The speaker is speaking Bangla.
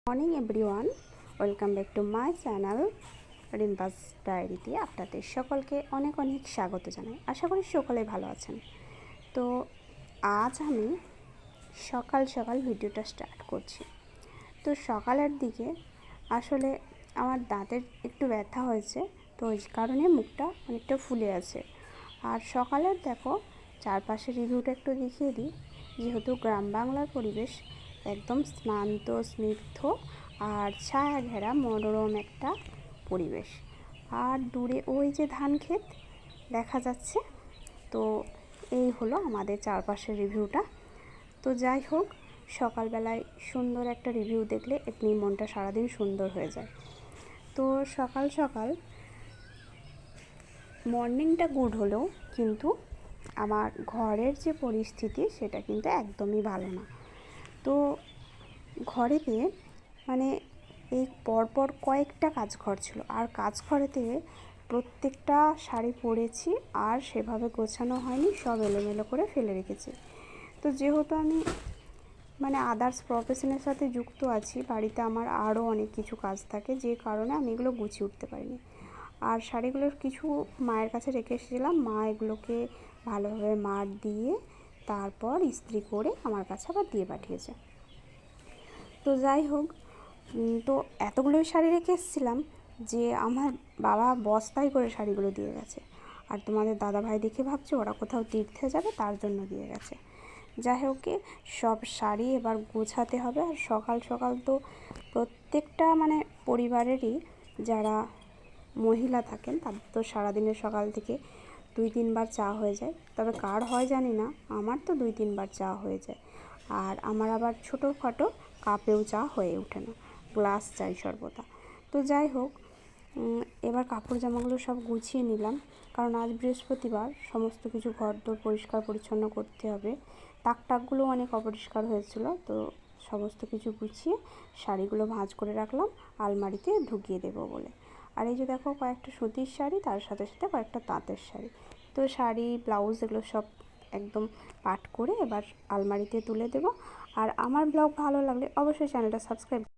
Morning everyone, welcome back to my channel রিম্পাস ডায়েরিতে আপনাদের সকলকে অনেক অনেক স্বাগত জানাই। আশা করি সকলে ভালো আছেন। তো আজ আমি সকাল সকাল ভিডিওটা স্টার্ট করছি। তো সকালের দিকে আসলে আমার দাঁতের একটু ব্যথা হয়েছে, তো ওই কারণে মুখটা অনেকটা ফুলে আছে। আর সকালের দেখো চারপাশের রিভিউটা একটু দেখিয়ে দিই। যেহেতু গ্রাম বাংলার পরিবেশ একদম শান্ত স্নিগ্ধ আর ছায়া ঘেরা মনোরম একটা পরিবেশ। আর দূরে ওই যে ধান ক্ষেত দেখা যাচ্ছে। তো এই হলো আমাদের চারপাশের রিভিউটা। তো যাই হোক, সকালবেলায় সুন্দর একটা রিভিউ দেখলে এমনি মনটা সারাদিন সুন্দর হয়ে যায়। তো সকাল সকাল মর্নিংটা গুড হলেও কিন্তু আমার ঘরের যে পরিস্থিতি সেটা কিন্তু একদমই ভালো না। তো ঘরেতে মানে এই পরপর কয়েকটা কাজঘর ছিল, আর কাজঘরেতে প্রত্যেকটা শাড়ি পরেছি আর সেভাবে গোছানো হয়নি, সব এলোমেলো করে ফেলে রেখেছি। তো যেহেতু আমি আদার্স প্রফেশনের সাথে যুক্ত আছি, বাড়িতে আমার আরও অনেক কিছু কাজ থাকে, যে কারণে আমি এগুলো গুছিয়ে উঠতে পারিনি। আর শাড়িগুলোর কিছু মায়ের কাছে রেখে এসেছিলাম, মা এগুলোকে ভালোভাবে মাড় দিয়ে তারপর ইস্ত্রি করে আমার কাছে আবার দিয়ে পাঠিয়েছে। তো যাই হোক, তো এতগুলোই শাড়ি রেখে এসেছিলাম যে আমার বাবা বস্তায় করে শাড়িগুলো দিয়ে গেছে। আর তোমাদের দাদাভাই দেখে ভাবছে ওরা কোথাও তীর্থে যাবে, তার জন্য দিয়ে গেছে। যাই হোক, সব শাড়ি এবার গোছাতে হবে। আর সকাল সকাল তো প্রত্যেকটা পরিবারেরই যারা মহিলা থাকেন তাদের তো সারাদিনের সকাল থেকে 2-3 বার চা হয়ে যায়। তবে কার হয় জানি না, আমার তো 2-3 বার চা হয়ে যায়। আর আমার আবার ছোটোখাটো কাপেও চা হয়ে ওঠে না, গ্লাস চাই সর্বদা। তো যাই হোক, এবার কাপড় জামাগুলো সব গুছিয়ে নিলাম, কারণ আজ বৃহস্পতিবার, সমস্ত কিছু ঘরদোর পরিষ্কার পরিচ্ছন্ন করতে হবে। তাকগুলো অনেক অপরিষ্কার হয়েছিল, তো সমস্ত কিছু গুছিয়ে শাড়িগুলো ভাঁজ করে রাখলাম আলমারিতে ঢুকিয়ে দেবো বলে। আর এই যে দেখো, কয়েকটা সুতির শাড়ি, তার সাথে সাথে কয়েকটা তাঁতের শাড়ি। তো শাড়ি, ব্লাউজ এগুলো সব একদম পাট করে এবার আলমারিতে তুলে দেব। আর আমার ব্লগ ভালো লাগলে অবশ্যই চ্যানেলটা সাবস্ক্রাইব